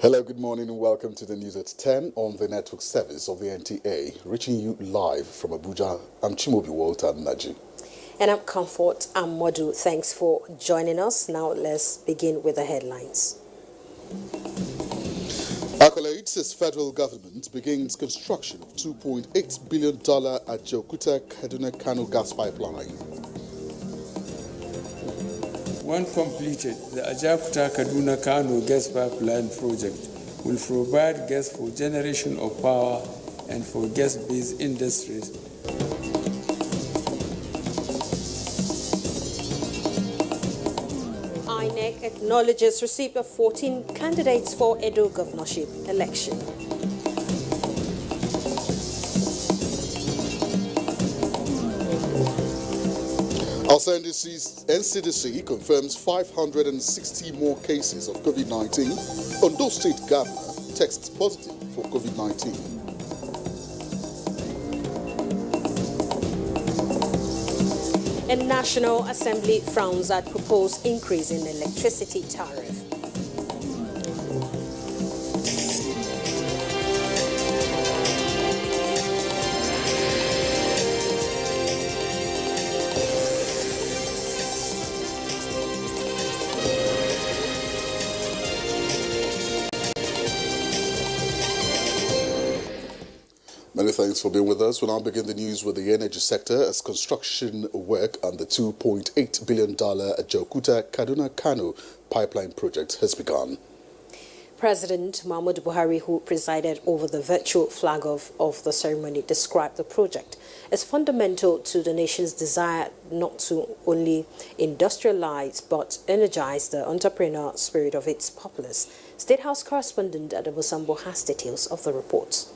Hello, good morning and welcome to the news at 10 on the network service of the NTA, reaching you live from Abuja. I'm Chimobi Walter Naji. And I'm Comfort Modu. Thanks for joining us. Now let's begin with the headlines. Accolades as federal government begins construction of $2.8 billion at Jokuta Kaduna Kano gas pipeline. When completed, the Ajakuta Kaduna Kano gas pipeline project will provide gas for generation of power and for gas-based industries. INEC acknowledges receipt of 14 candidates for Edo governorship election. Also, NCDC confirms 560 more cases of COVID-19. Ondo State Governor tests positive for COVID-19. And National Assembly frowns at proposed increase in electricity tariff. Many thanks for being with us. We'll now begin the news with the energy sector as construction work on the $2.8 billion Jokuta Kaduna Kano pipeline project has begun. President Muhammadu Buhari, who presided over the virtual flag off of the ceremony, described the project as fundamental to the nation's desire not to only industrialize but energize the entrepreneur spirit of its populace. State House correspondent Adamu Sambo has details of the report.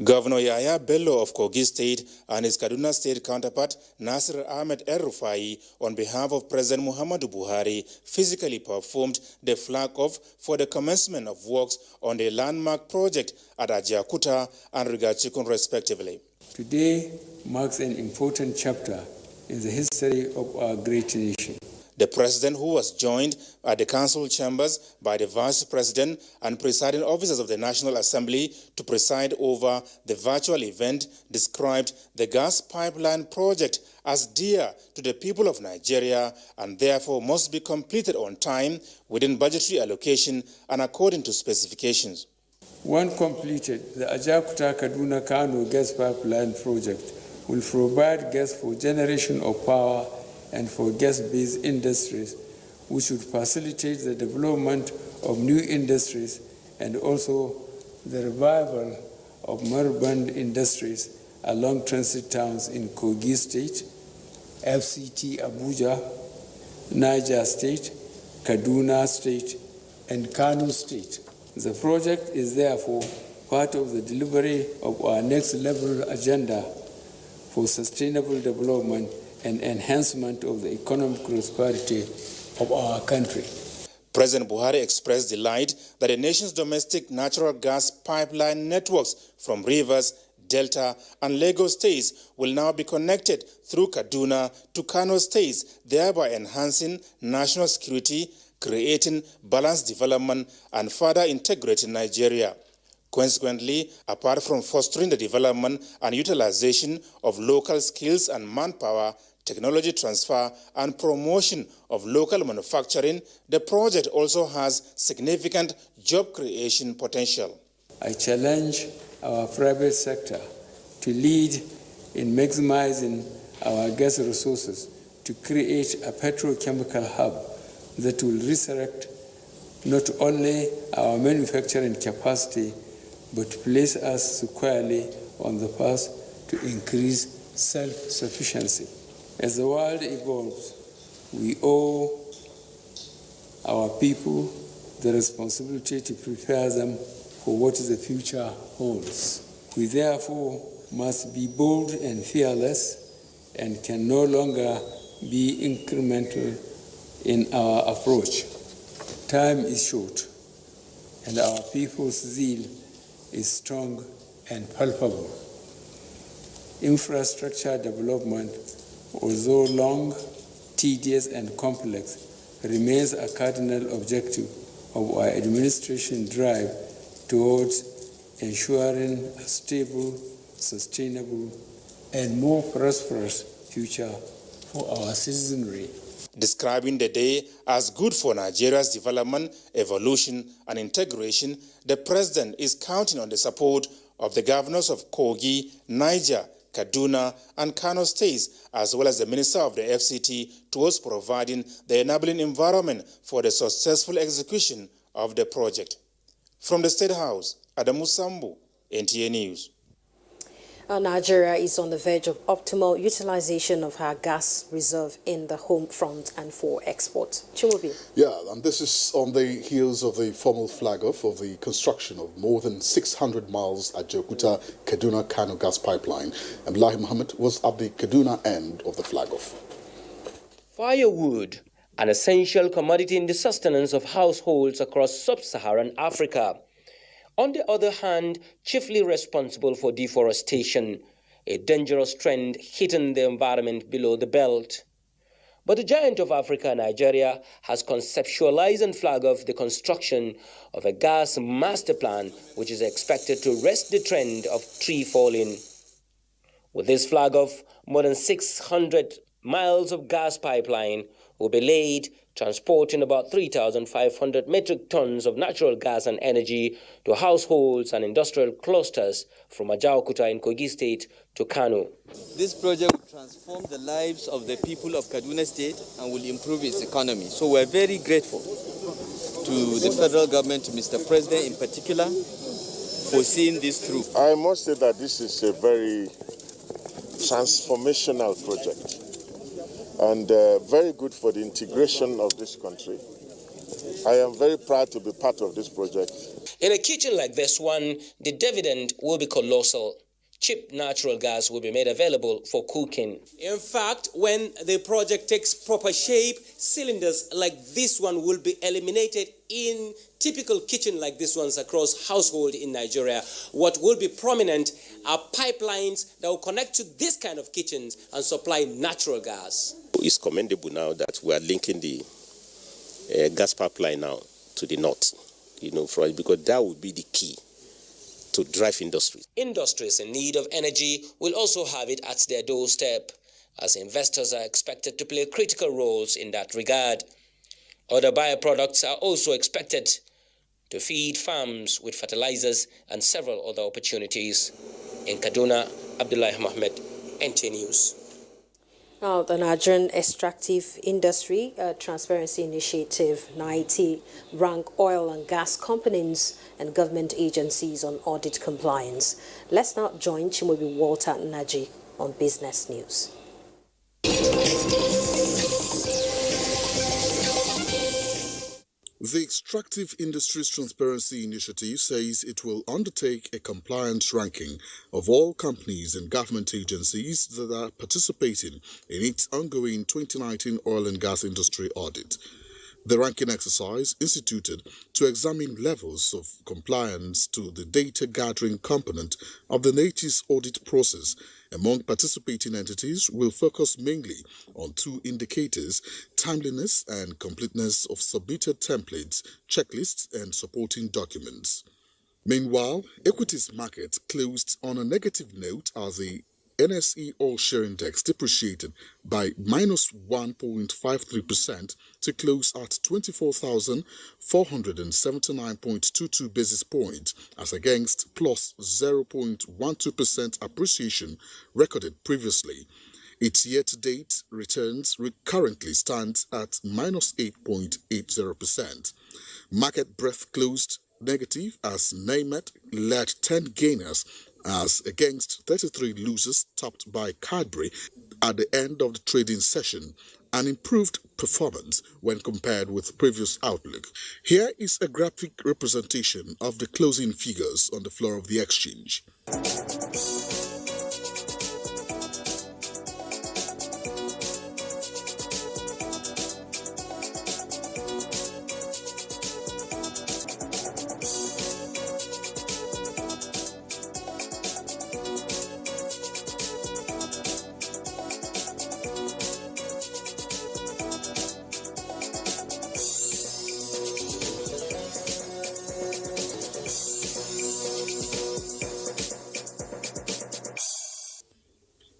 Governor Yahya Bello of Kogi State and his Kaduna State counterpart Nasir Ahmed El-Rufai, on behalf of President Muhammadu Buhari, physically performed the flag-off for the commencement of works on the landmark project at Ajakuta and Rigachikun respectively. Today marks an important chapter in the history of our great nation. The president, who was joined at the council chambers by the vice president and presiding officers of the National Assembly to preside over the virtual event, described the gas pipeline project as dear to the people of Nigeria and therefore must be completed on time, within budgetary allocation and according to specifications. When completed, the Ajakuta Kaduna Kano gas pipeline project will provide gas for generation of power and for gas-based industries, which should facilitate the development of new industries and also the revival of urban industries along transit towns in Kogi State, FCT Abuja, Niger State, Kaduna State, and Kano State. The project is therefore part of the delivery of our next level agenda for sustainable development and enhancement of the economic prosperity of our country. President Buhari expressed delight that the nation's domestic natural gas pipeline networks from Rivers, Delta, and Lagos states will now be connected through Kaduna to Kano states, thereby enhancing national security, creating balanced development, and further integrating Nigeria. Consequently, apart from fostering the development and utilization of local skills and manpower, technology transfer, and promotion of local manufacturing, the project also has significant job creation potential. I challenge our private sector to lead in maximizing our gas resources to create a petrochemical hub that will resurrect not only our manufacturing capacity, but place us squarely on the path to increase self-sufficiency. As the world evolves, we owe our people the responsibility to prepare them for what the future holds. We therefore must be bold and fearless and can no longer be incremental in our approach. Time is short, and our people's zeal is strong and palpable. Infrastructure development, although long, tedious, and complex, remains a cardinal objective of our administration drive towards ensuring a stable, sustainable, and more prosperous future for our citizenry. Describing the day as good for Nigeria's development, evolution, and integration, the president is counting on the support of the governors of Kogi, Niger, Kaduna, and Kano states, as well as the Minister of the FCT, towards providing the enabling environment for the successful execution of the project. From the State House, Adamu Sambu, NTA News. Nigeria is on the verge of optimal utilization of her gas reserve in the home front and for export. Chiwobi. Yeah, and this is on the heels of the formal flag-off of the construction of more than 600 miles at Jokuta Kaduna Kano gas pipeline. Abdullahi Mohammed was at the Kaduna end of the flag-off. Firewood, an essential commodity in the sustenance of households across sub-Saharan Africa. On the other hand, chiefly responsible for deforestation, a dangerous trend hitting the environment below the belt. But the giant of Africa, Nigeria, has conceptualized and flagged off the construction of a gas master plan, which is expected to arrest the trend of tree falling. With this flag off, more than 600 miles of gas pipeline will be laid, transporting about 3,500 metric tons of natural gas and energy to households and industrial clusters from Ajaokuta in Kogi State to Kano. This project will transform the lives of the people of Kaduna State and will improve its economy. So we're very grateful to the federal government, to Mr. President in particular, for seeing this through. I must say that this is a very transformational project, and very good for the integration of this country. I am very proud to be part of this project. In a kitchen like this one, the dividend will be colossal. Cheap natural gas will be made available for cooking. In fact, when the project takes proper shape, cylinders like this one will be eliminated in typical kitchen like this ones across household in Nigeria. What will be prominent are pipelines that will connect to this kind of kitchens and supply natural gas. It's commendable now that we are linking the gas pipeline now to the north, because that would be the key to drive industries. Industries in need of energy will also have it at their doorstep, as investors are expected to play critical roles in that regard. Other bioproducts are also expected to feed farms with fertilizers and several other opportunities. In Kaduna, Abdullahi Mohammed, NTA News. Now, the Nigerian Extractive Industry Transparency Initiative, NIT, rank oil and gas companies and government agencies on audit compliance. Let's now join Chimobi Walter Naji on Business News. The Extractive Industries Transparency Initiative says it will undertake a compliance ranking of all companies and government agencies that are participating in its ongoing 2019 oil and gas industry audit. The ranking exercise, instituted to examine levels of compliance to the data gathering component of the NATI's audit process among participating entities, will focus mainly on two indicators: timeliness and completeness of submitted templates, checklists, and supporting documents. Meanwhile, equities market closed on a negative note as the NSE All-Share Index depreciated by minus 1.53% to close at 24,479.22 basis points, as against plus 0.12% appreciation recorded previously. Its year-to-date returns currently stands at minus 8.80%. Market breadth closed negative as NAMET led 10 gainers as against 33 losers, topped by Cadbury at the end of the trading session, an improved performance when compared with previous outlook. Here is a graphic representation of the closing figures on the floor of the exchange.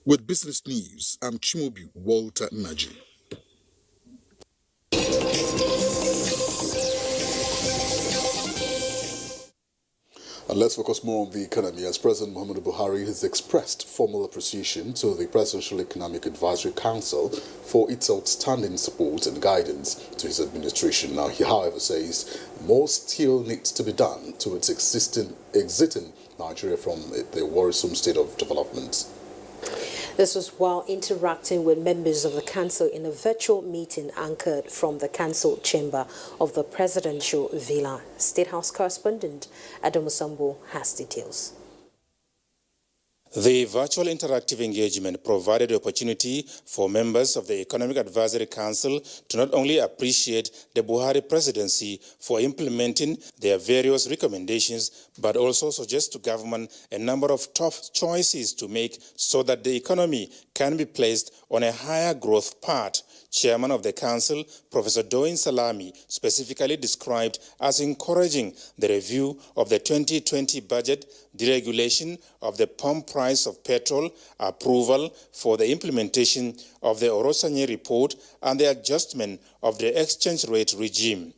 With business news, I'm Chimobi Walter Naji. And let's focus more on the economy, as President Muhammadu Buhari has expressed formal appreciation to the Presidential Economic Advisory Council for its outstanding support and guidance to his administration. Now, he, however, says more still needs to be done towards exiting Nigeria from the worrisome state of development. This was while interacting with members of the council in a virtual meeting anchored from the council chamber of the presidential villa. State House correspondent Adam Musambo has details. The virtual interactive engagement provided the opportunity for members of the Economic Advisory Council to not only appreciate the Buhari presidency for implementing their various recommendations, but also suggest to government a number of tough choices to make so that the economy can be placed on a higher growth path. Chairman of the Council, Professor Doyin Salami, specifically described as encouraging the review of the 2020 budget, deregulation of the pump price of petrol, approval for the implementation of the Orosanye report, and the adjustment of the exchange rate regime.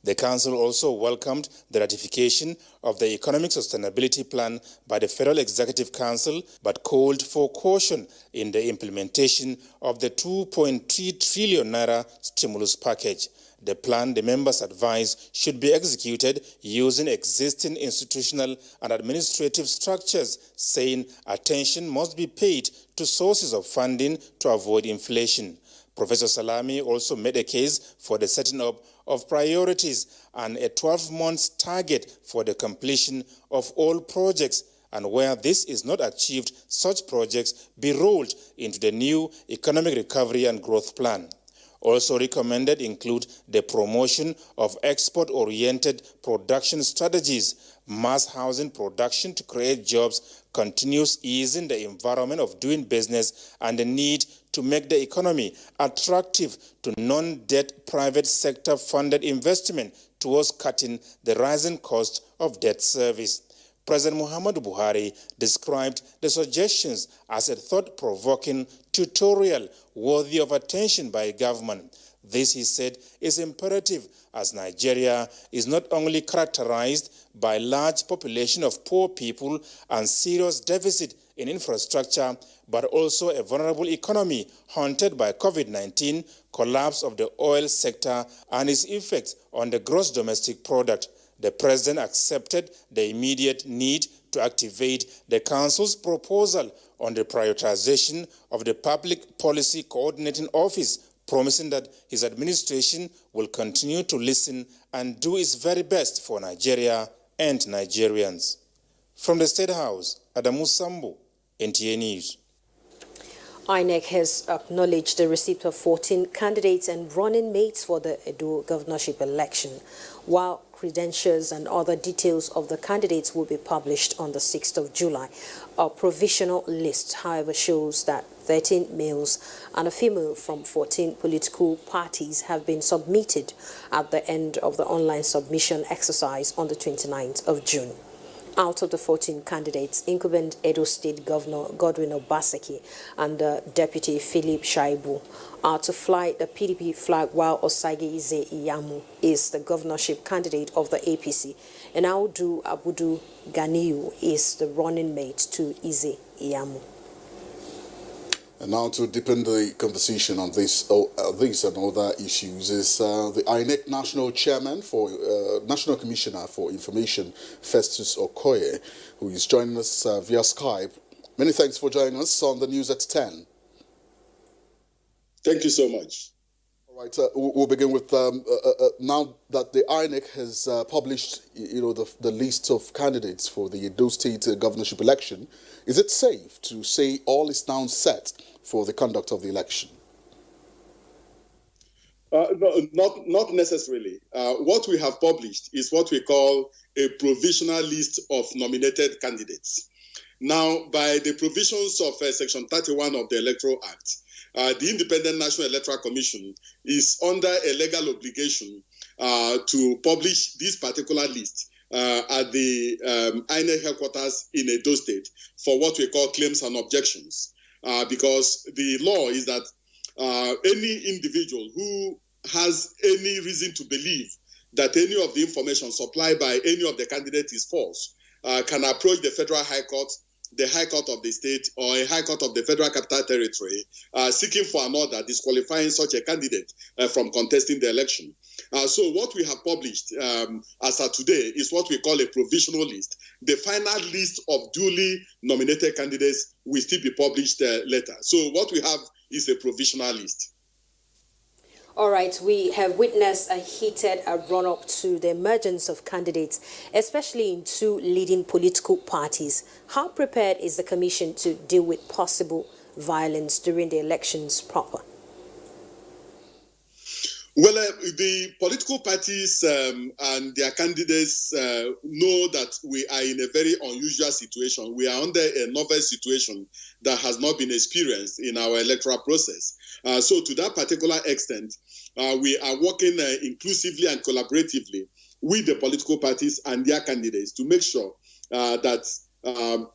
The Council also welcomed the ratification of the Economic Sustainability Plan by the Federal Executive Council, but called for caution in the implementation of the 2.3 trillion naira stimulus package. The plan, the members advise, should be executed using existing institutional and administrative structures, saying attention must be paid to sources of funding to avoid inflation. Professor Salami also made a case for the setting up of priorities and a 12-month target for the completion of all projects, and where this is not achieved, such projects be rolled into the new Economic Recovery and Growth Plan. Also recommended include the promotion of export-oriented production strategies, mass housing production to create jobs, continuous easing the environment of doing business, and the need to make the economy attractive to non-debt private sector funded investment towards cutting the rising cost of debt service. President Muhammadu Buhari described the suggestions as a thought-provoking tutorial worthy of attention by government. This, he said, is imperative as Nigeria is not only characterized by large population of poor people and serious deficit in infrastructure, but also a vulnerable economy haunted by COVID-19, collapse of the oil sector, and its effects on the gross domestic product. The President accepted the immediate need to activate the Council's proposal on the prioritization of the Public Policy Coordinating Office, promising that his administration will continue to listen and do its very best for Nigeria and Nigerians. From the State House, Adamu Sambo, NTA News. INEC has acknowledged the receipt of 14 candidates and running mates for the Edo governorship election, while credentials and other details of the candidates will be published on the 6th of July. A provisional list, however, shows that 13 males and a female from 14 political parties have been submitted at the end of the online submission exercise on the 29th of June. Out of the 14 candidates, incumbent Edo State Governor Godwin Obaseki and Deputy Philip Shaibu are to fly the PDP flag, while Osage Ize Iyamu is the governorship candidate of the APC, and Audu Abudu Ganiyu is the running mate to Ize Iyamu. And now to deepen the conversation on this and other issues is the INEC National Chairman for National Commissioner for Information, Festus Okoye, who is joining us via Skype. Many thanks for joining us on the news at 10. Thank you so much. All right, we'll begin with now that the INEC has published, the list of candidates for the Edo State governorship election. Is it safe to say all is now set for the conduct of the election? No, not necessarily. What we have published is what we call a provisional list of nominated candidates. Now, by the provisions of Section 31 of the Electoral Act, the Independent National Electoral Commission is under a legal obligation to publish this particular list at the INEC headquarters in Edo State for what we call claims and objections. because the law is that any individual who has any reason to believe that any of the information supplied by any of the candidates is false can approach the Federal High Court, the High Court of the state, or a High Court of the Federal Capital Territory, seeking for an order disqualifying such a candidate from contesting the election. So what we have published as of today is what we call a provisional list. The final list of duly nominated candidates will still be published later. So what we have is a provisional list. All right, we have witnessed a heated run-up to the emergence of candidates, especially in two leading political parties. How prepared is the Commission to deal with possible violence during the elections proper? Well, the political parties and their candidates know that we are in a very unusual situation. We are under a novel situation that has not been experienced in our electoral process. So to that particular extent, we are working inclusively and collaboratively with the political parties and their candidates to make sure that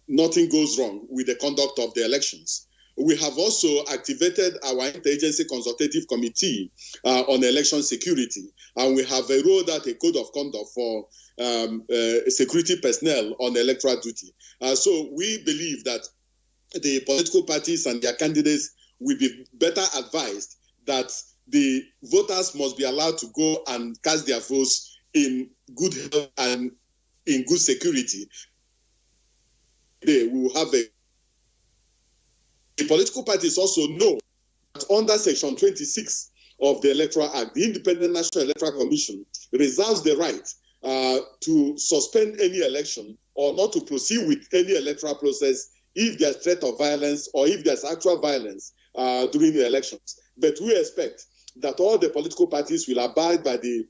nothing goes wrong with the conduct of the elections. We have also activated our interagency consultative committee on election security, and we have rolled out a code of conduct for security personnel on electoral duty. So we believe that the political parties and their candidates will be better advised that the voters must be allowed to go and cast their votes in good health and in good security. They will have the political parties also know that under Section 26 of the Electoral Act, the Independent National Electoral Commission reserves the right to suspend any election or not to proceed with any electoral process if there's threat of violence or if there's actual violence during the elections. But we expect that all the political parties will abide by the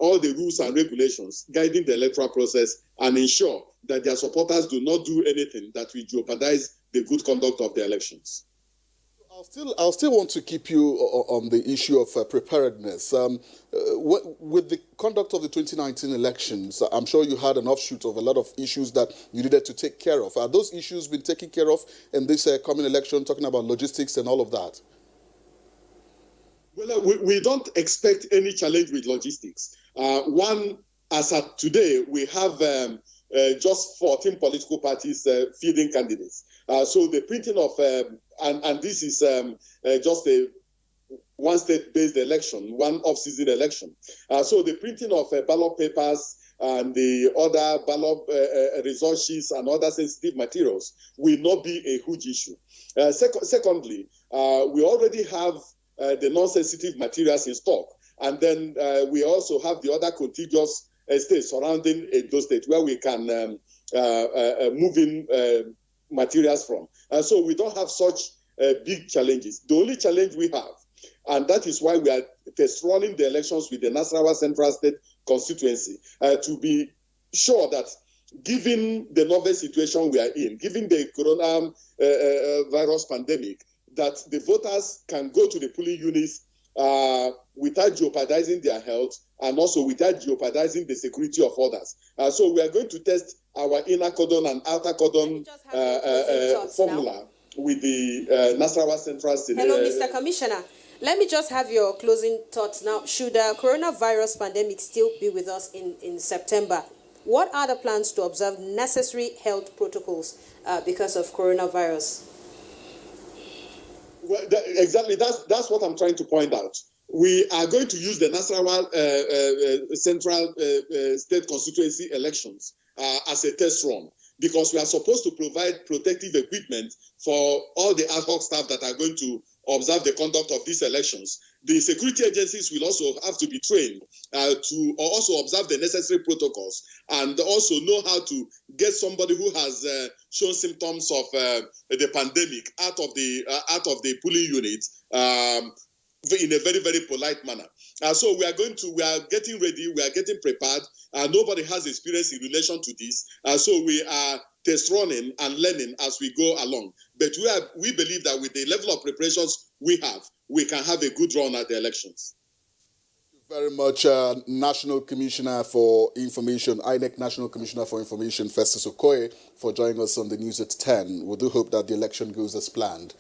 all the rules and regulations guiding the electoral process and ensure that their supporters do not do anything that will jeopardize the good conduct of the elections. I'll still want to keep you on the issue of preparedness. With the conduct of the 2019 elections, I'm sure you had an offshoot of a lot of issues that you needed to take care of. Are those issues been taken care of in this coming election, talking about logistics and all of that? Well, we don't expect any challenge with logistics. As of today, we have just 14 political parties fielding candidates. So the printing of, and this is just a one state-based election, one off-season election. So the printing of ballot papers and the other ballot result sheets and other sensitive materials will not be a huge issue. Secondly, we already have the non-sensitive materials in stock. And then we also have the other contiguous states surrounding those states where we can move in materials from. And so we don't have such big challenges. The only challenge we have, and that is why we are test running the elections with the Nasarawa Central State constituency, to be sure that given the novel situation we are in, given the coronavirus pandemic, that the voters can go to the polling units without jeopardizing their health and also without jeopardizing the security of others. So we are going to test our inner cordon and outer cordon formula with the Nasarawa Central State. Hello, Mr. Commissioner. Let me just have your closing thoughts now. Should the coronavirus pandemic still be with us in September, what are the plans to observe necessary health protocols because of coronavirus? Well, exactly. That's what I'm trying to point out. We are going to use the Nasarawa Central State constituency elections as a test run because we are supposed to provide protective equipment for all the ad hoc staff that are going to observe the conduct of these elections. The security agencies will also have to be trained to also observe the necessary protocols and also know how to get somebody who has shown symptoms of the pandemic out of the polling unit in a very, very polite manner. So we are getting ready, we are getting prepared. Nobody has experience in relation to this. So we are test running and learning as we go along. But we believe that with the level of preparations we have, we can have a good run at the elections. Very much, National Commissioner for Information, INEC National Commissioner for Information, Festus Okoye, for joining us on the news at 10. We do hope that the election goes as planned.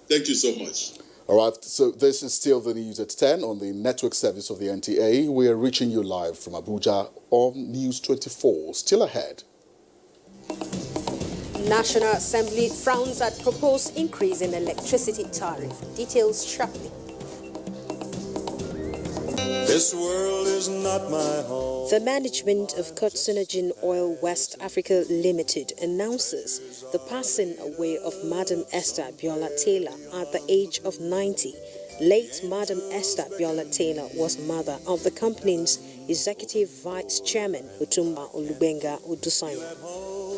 Thank you so much. All right, so this is still the news at 10 on the network service of the NTA. We are reaching you live from Abuja on News 24. Still ahead. National Assembly frowns at proposed increase in electricity tariff. Details shortly. This world is not my home. The management of Synergy Oil West Africa Limited announces the passing away of Madam Esther Biola Taylor at the age of 90. Late Madam Esther Biola Taylor was mother of the company's executive vice chairman, Utumba Olubenga Udusanya.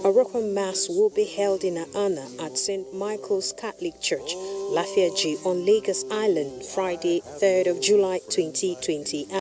A requiem mass will be held in her honor at St. Michael's Catholic Church, Lafayette on Lagos Island, Friday, 3rd of July 2020.